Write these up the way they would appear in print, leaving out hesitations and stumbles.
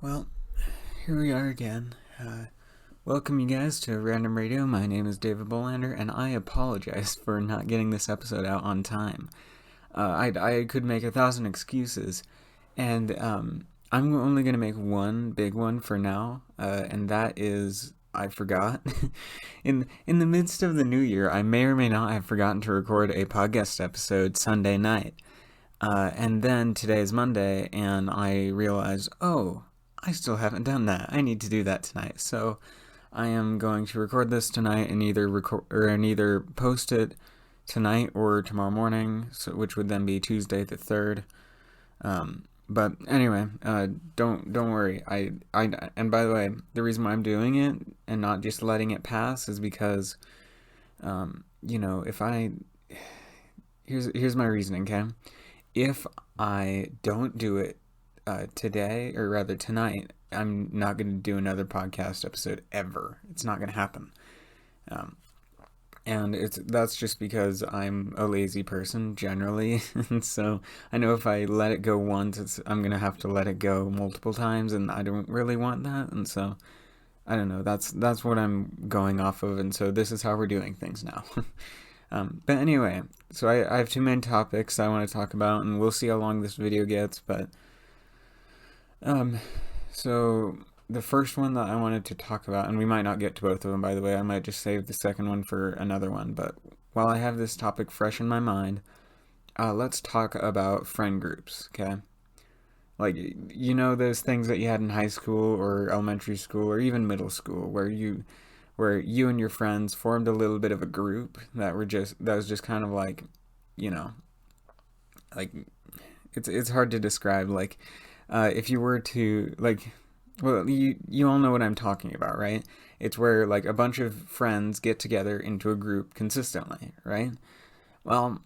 Well, here we are again. Welcome you guys to Random Radio. My name is David Bolander, and I apologize for not getting this episode out on time. I could make 1,000 excuses, and I'm only going to make one big one for now, and that is I forgot. in the midst of the new year, I may or may not have forgotten to record a podcast episode Sunday night. And then today is Monday, and I realized, oh, I still haven't done that. I need to do that tonight. So I am going to record this tonight and either post it tonight or tomorrow morning, which would then be Tuesday the 3rd. But anyway, don't worry. And by the way, the reason why I'm doing it and not just letting it pass is because, if here's my reasoning, okay? If I don't do it today, or rather tonight, I'm not going to do another podcast episode ever. It's not going to happen. And that's just because I'm a lazy person generally, and so I know if I let it go once, I'm going to have to let it go multiple times, and I don't really want that, and so I don't know. That's what I'm going off of, and so this is how we're doing things now. But anyway, so I have two main topics I want to talk about, and we'll see how long this video gets, but so the first one that I wanted to talk about, and we might not get to both of them, by the way, I might just save the second one for another one, but while I have this topic fresh in my mind, let's talk about friend groups, okay? Like, those things that you had in high school or elementary school or even middle school where you and your friends formed a little bit of a group that was just kind of like, like it's hard to describe. Like, if you were to well, you all know what I'm talking about, right? It's where like a bunch of friends get together into a group consistently, right? Well,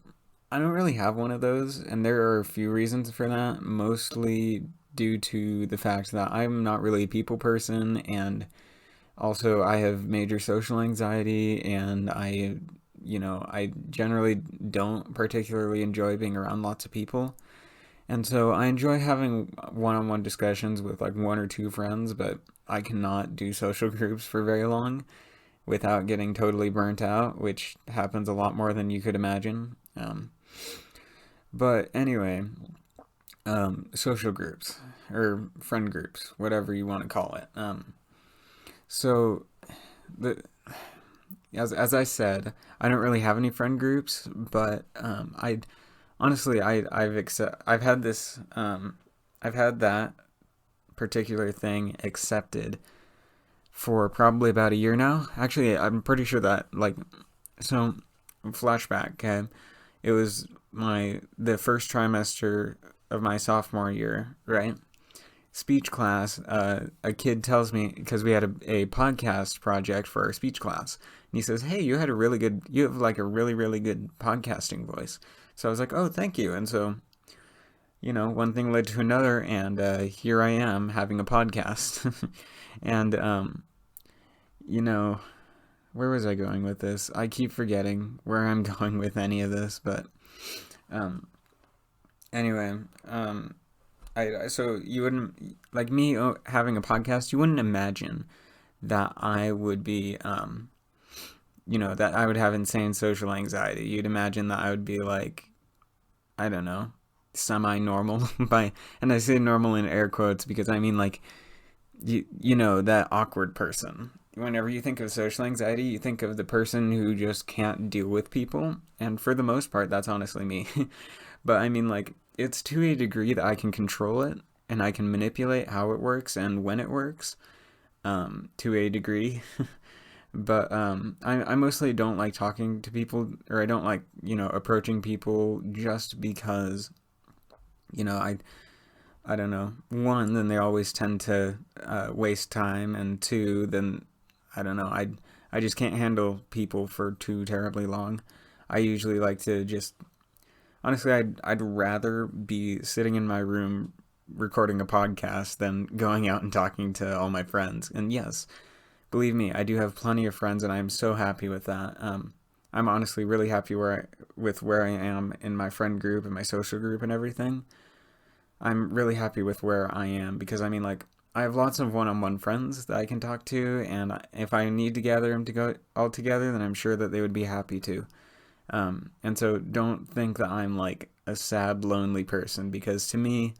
I don't really have one of those, and there are a few reasons for that, mostly due to the fact that I'm not really a people person, and also I have major social anxiety, and I generally don't particularly enjoy being around lots of people. And so I enjoy having one-on-one discussions with like one or two friends, but I cannot do social groups for very long without getting totally burnt out, which happens a lot more than you could imagine. But anyway, social groups or friend groups, whatever you want to call it. So the as I said, I don't really have any friend groups, but I honestly I've had this I've had that particular thing accepted for probably about a year now. Actually, I'm pretty sure that so flashback, okay? It was the first trimester of my sophomore year, right? Speech class, a kid tells me, because we had a podcast project for our speech class, and he says, "Hey, you have like a really, really good podcasting voice." So I was like, "Oh, thank you." And so, one thing led to another, and here I am having a podcast. And, where was I going with this? I keep forgetting where I'm going with any of this, but anyway, so you wouldn't, like me having a podcast, you wouldn't imagine that I would be, that I would have insane social anxiety. You'd imagine that I would be like, I don't know, semi-normal and I say normal in air quotes because I mean like, that awkward person. Whenever you think of social anxiety, you think of the person who just can't deal with people, and for the most part, that's honestly me. But I mean, like, it's to a degree that I can control it, and I can manipulate how it works and when it works, to a degree. But I mostly don't like talking to people, or I don't like, approaching people just because, I don't know. One, then they always tend to waste time, and two, then I don't know. I just can't handle people for too terribly long. I usually like to just honestly, I'd rather be sitting in my room recording a podcast than going out and talking to all my friends. And yes, believe me, I do have plenty of friends, and I'm so happy with that. I'm honestly really happy with where I am in my friend group and my social group and everything. I'm really happy with where I am because I mean, like, I have lots of one-on-one friends that I can talk to, and if I need to gather them to go all together, then I'm sure that they would be happy to. And so don't think that I'm like a sad, lonely person, because to me,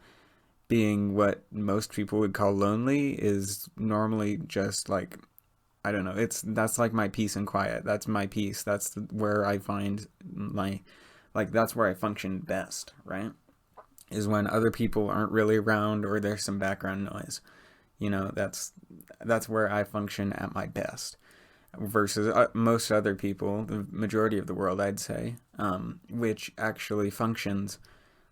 being what most people would call lonely is normally just like, I don't know, that's like my peace and quiet. That's my peace. Where I find my, like, that's where I function best, right? Is when other people aren't really around or there's some background noise. That's where I function at my best versus most other people, the majority of the world, I'd say, which actually functions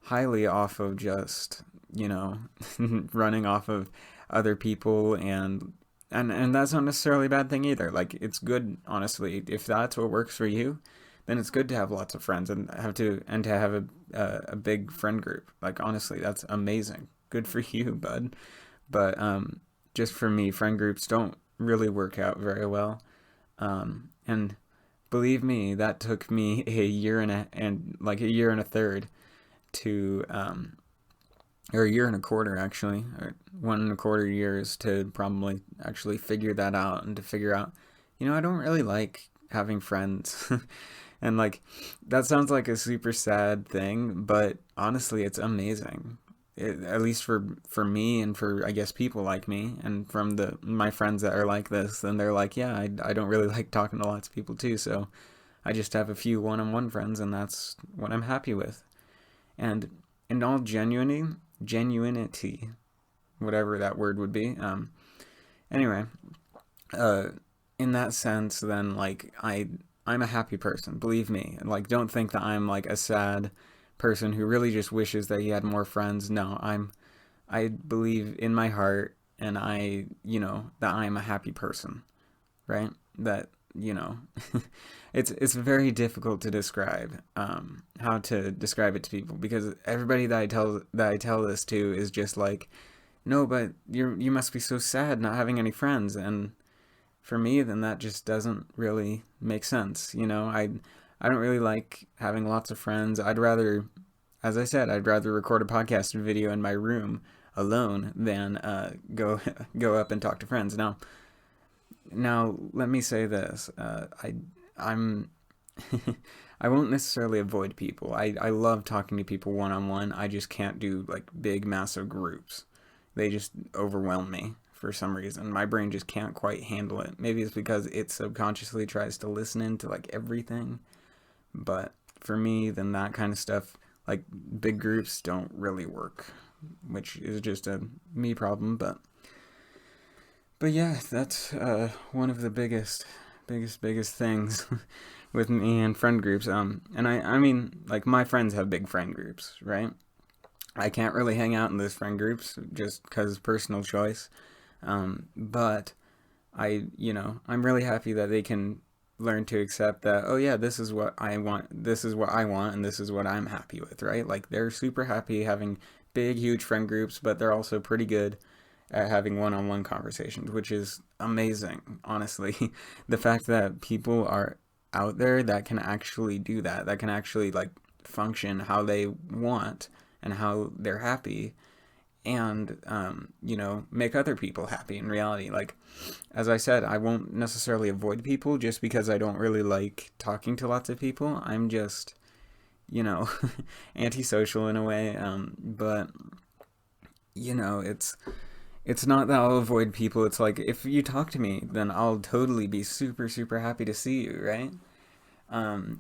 highly off of just, running off of other people, and that's not necessarily a bad thing either. Like, it's good, honestly, if that's what works for you, then it's good to have lots of friends and to have a big friend group. Like, honestly, that's amazing. Good for you, bud. But just for me, friend groups don't really work out very well. And believe me, that took me a year and a third to or a year and a quarter, actually, or 1.25 years to probably actually figure that out, and to figure out, I don't really like having friends. And like, that sounds like a super sad thing, but honestly, it's amazing. At least for me, and for, I guess, people like me, and from my friends that are like this, and they're like, yeah, I don't really like talking to lots of people too, so I just have a few one-on-one friends, and that's what I'm happy with. And in all genuinity, whatever that word would be. Anyway, uh, in that sense, then, like, I'm a happy person. Believe me. Like, don't think that I'm like a sad person who really just wishes that he had more friends. No, I believe in my heart, and that I'm a happy person, right? That, you know, it's very difficult to describe, how to describe it to people, because everybody that I tell this to is just like, no, but you must be so sad not having any friends. And for me, then that just doesn't really make sense. I don't really like having lots of friends. As I said, I'd rather record a podcast video in my room alone than go go up and talk to friends. Now, let me say this: I'm I won't necessarily avoid people. I love talking to people one on one. I just can't do like big, massive groups. They just overwhelm me for some reason. My brain just can't quite handle it. Maybe it's because it subconsciously tries to listen into like everything. But for me, then that kind of stuff, like big groups, don't really work, which is just a me problem. But yeah, that's one of the biggest things with me and friend groups. And I mean, like, my friends have big friend groups, right? I can't really hang out in those friend groups just because personal choice. But I'm really happy that they can learn to accept that, oh yeah, this is what I want, and this is what I'm happy with, right? Like, they're super happy having big, huge friend groups, but they're also pretty good at having one-on-one conversations, which is amazing, honestly. The fact that people are out there that can actually do that, that can actually like function how they want and how they're happy, and make other people happy in reality. Like, as I said, I won't necessarily avoid people just because I don't really like talking to lots of people. I'm just, you know antisocial in a way. But it's not that I'll avoid people. It's like, if you talk to me, then I'll totally be super, super happy to see you, right?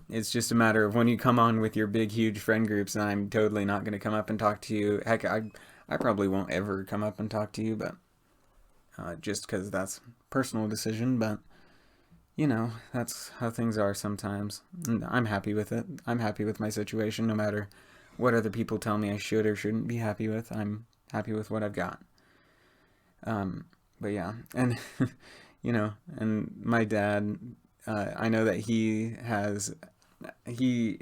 It's just a matter of when you come on with your big, huge friend groups, and I'm totally not going to come up and talk to you. Heck, I probably won't ever come up and talk to you, but just because that's a personal decision. But that's how things are sometimes. And I'm happy with it. I'm happy with my situation, no matter what other people tell me I should or shouldn't be happy with. I'm happy with what I've got. But yeah, and and my dad, I know that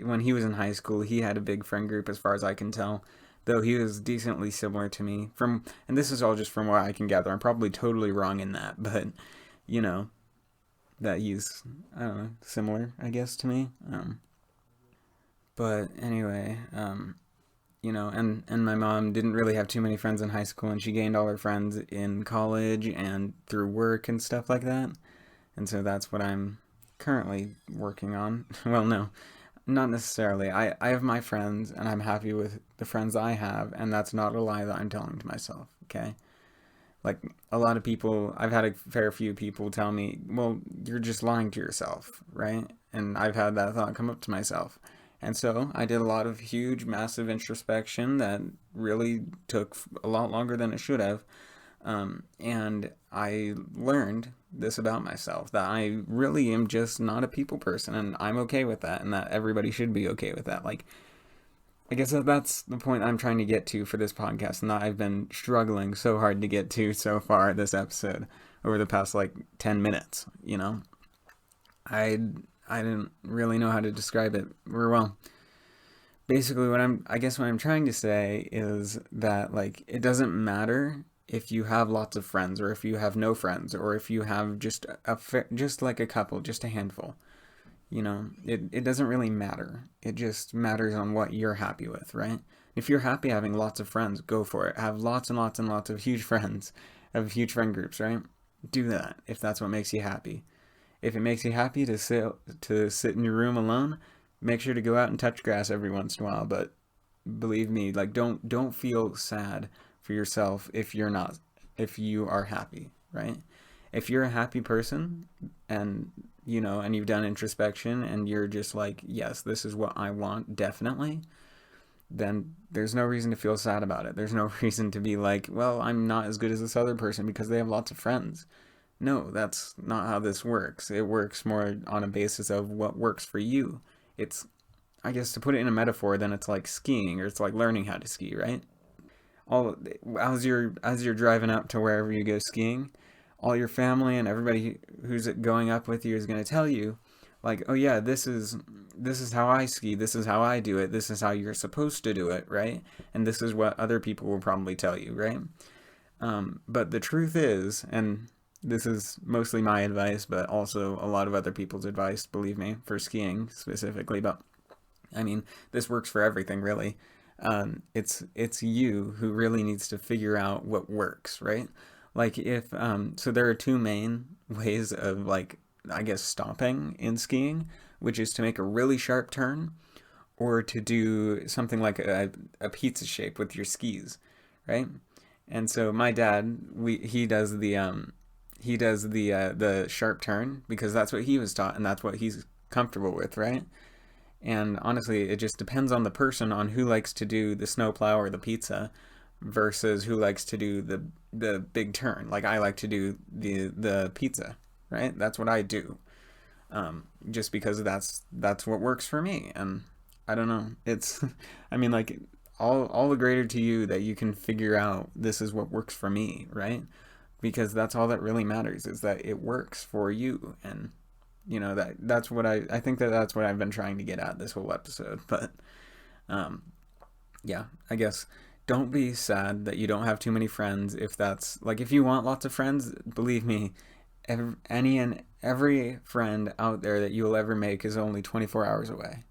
when he was in high school, he had a big friend group, as far as I can tell. Though he was decently similar to me, and this is all just from what I can gather. I'm probably totally wrong in that, but you know that he's, I don't know, similar, I guess, to me. But anyway, and my mom didn't really have too many friends in high school, and she gained all her friends in college and through work and stuff like that. And so that's what I'm currently working on. Well, no, not necessarily. I have my friends, and I'm happy with the friends I have, and that's not a lie that I'm telling to myself, okay? Like, a lot of people, I've had a fair few people tell me, well, you're just lying to yourself, right? And I've had that thought come up to myself. And so I did a lot of huge, massive introspection that really took a lot longer than it should have. And I learned this about myself, that I really am just not a people person, and I'm okay with that, and that everybody should be okay with that. Like, I guess that's the point I'm trying to get to for this podcast, and that I've been struggling so hard to get to so far this episode over the past like 10 minutes, I I didn't really know how to describe it very well. Basically what I'm trying to say is that like it doesn't matter if you have lots of friends or if you have no friends or if you have just like a couple, just a handful. It doesn't really matter. It just matters on what you're happy with, right? If you're happy having lots of friends, go for it. Have lots and lots and lots of huge friends, have huge friend groups, right? Do that if that's what makes you happy. If it makes you happy to sit in your room alone, make sure to go out and touch grass every once in a while. But believe me, like don't feel sad for yourself if you are happy, right? If you're a happy person and and you've done introspection and you're just like, yes, this is what I want, definitely, then there's no reason to feel sad about it. There's no reason to be like, well, I'm not as good as this other person because they have lots of friends. No, that's not how this works. It works more on a basis of what works for you. It's, I guess, to put it in a metaphor, then it's like skiing, or it's like learning how to ski, right? All as you're driving up to wherever you go skiing, all your family and everybody who's going up with you is going to tell you, like, oh yeah, this is how I ski, this is how I do it, this is how you're supposed to do it, right? And this is what other people will probably tell you, right? But the truth is, and this is mostly my advice, but also a lot of other people's advice, believe me, for skiing specifically. But I mean, this works for everything, really. It's you who really needs to figure out what works, right? Like if so, there are two main ways of like I guess stopping in skiing, which is to make a really sharp turn or to do something like a pizza shape with your skis, right? And so my dad, he does the sharp turn because that's what he was taught and that's what he's comfortable with, right? And honestly, it just depends on the person on who likes to do the snowplow or the pizza versus who likes to do the big turn. Like I like to do the pizza, right? That's what I do. Just because that's what works for me. And I don't know. It's I mean like all the greater to you that you can figure out this is what works for me, right? Because that's all that really matters is that it works for you. And that's what I think that's what I've been trying to get at this whole episode. But um yeah, I guess don't be sad that you don't have too many friends. If that's like if you want lots of friends, believe me, every friend out there that you will ever make is only 24 hours away.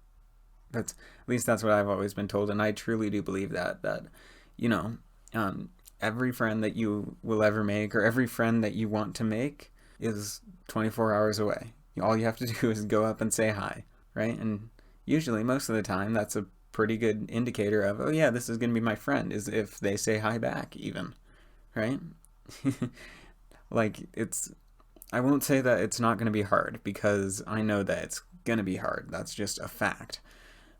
That's at least that's what I've always been told, and I truly do believe that you know um, every friend that you will ever make or every friend that you want to make is 24 hours away. All you have to do is go up and say hi, right? And usually, most of the time, that's a pretty good indicator of, oh yeah, this is going to be my friend, is if they say hi back, even, right? Like it's I won't say that it's not going to be hard because I know that it's going to be hard. That's just a fact.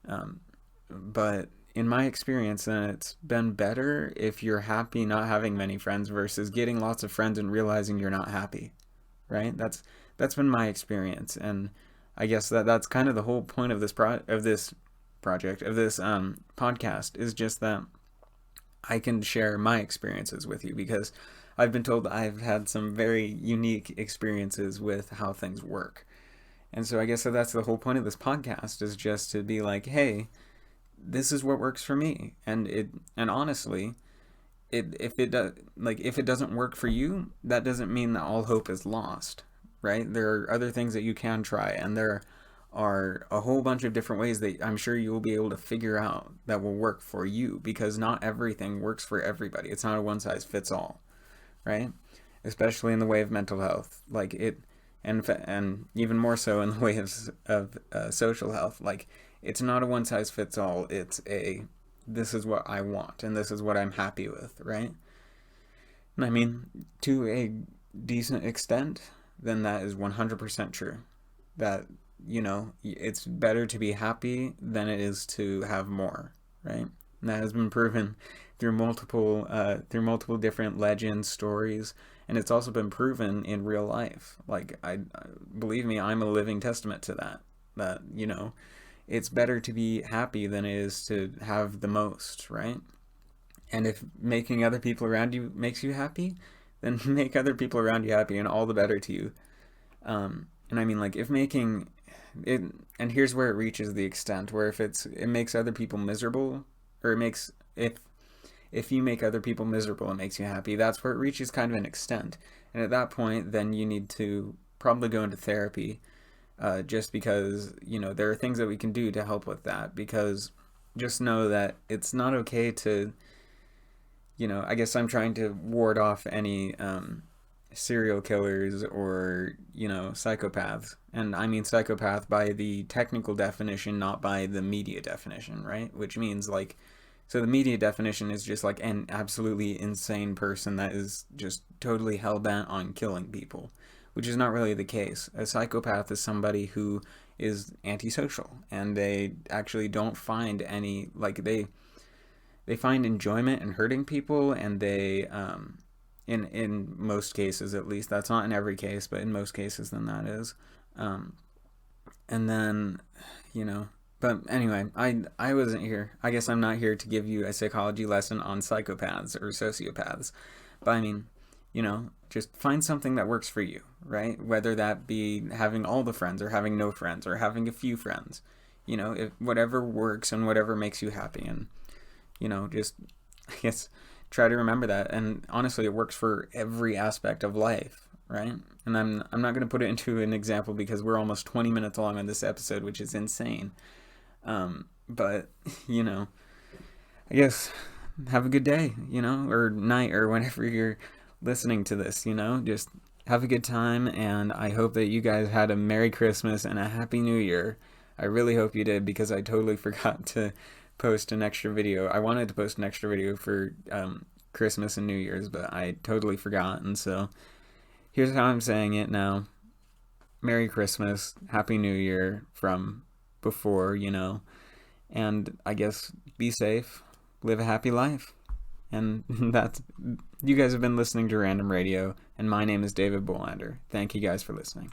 Um, but in my experience, then it's been better if you're happy not having many friends versus getting lots of friends and realizing you're not happy, right? That's been my experience, and I guess that's kind of the whole point of this project of this podcast is just that I can share my experiences with you because I've been told I've had some very unique experiences with how things work. And so I guess that's the whole point of this podcast is just to be like, hey, this is what works for me. And honestly, if it doesn't work for you, that doesn't mean that all hope is lost, right? There are other things that you can try, and there are are a whole bunch of different ways that I'm sure you will be able to figure out that will work for you, because not everything works for everybody. It's not a one size fits all, right? Especially in the way of mental health, like it, and even more so in the way of social health. Like, it's not a one size fits all. It's a, this is what I want and this is what I'm happy with, right? And I mean, to a decent extent, then that is 100% true. That, it's better to be happy than it is to have more, right? And that has been proven through multiple different legends, stories, and it's also been proven in real life. Like, believe me, I'm a living testament to that. That, it's better to be happy than it is to have the most, right? And if making other people around you makes you happy, then make other people around you happy, and all the better to you. And I mean, like, if making it, and here's where it reaches the extent where if it makes other people miserable, or it makes, if you make other people miserable, it makes you happy. That's where it reaches kind of an extent, and at that point, then you need to probably go into therapy, just because there are things that we can do to help with that. Because just know that it's not okay to, I guess I'm trying to ward off any serial killers or, psychopaths. And I mean psychopath by the technical definition, not by the media definition, right? Which means, like, so the media definition is just like an absolutely insane person that is just totally hell bent on killing people, which is not really the case. A psychopath is somebody who is antisocial, and they actually don't find any, like, they find enjoyment in hurting people, and they in most cases, at least, that's not in every case, but in most cases, then that is, and then, but anyway, I wasn't here, I guess I'm not here to give you a psychology lesson on psychopaths or sociopaths, but I mean, just find something that works for you, right? Whether that be having all the friends, or having no friends, or having a few friends, if whatever works and whatever makes you happy. And just, I guess, try to remember that. And honestly, it works for every aspect of life, right? And I'm not going to put it into an example because we're almost 20 minutes long on this episode, which is insane. But, I guess have a good day, or night, or whenever you're listening to this, just have a good time. And I hope that you guys had a Merry Christmas and a Happy New Year. I really hope you did, because I totally forgot to post an extra video. I wanted to post an extra video for Christmas and New Year's, but I totally forgot. And so here's how I'm saying it now. Merry Christmas, Happy New Year from before, and I guess be safe, live a happy life. And that's, you guys have been listening to Random Radio, and my name is David Bolander. Thank you guys for listening.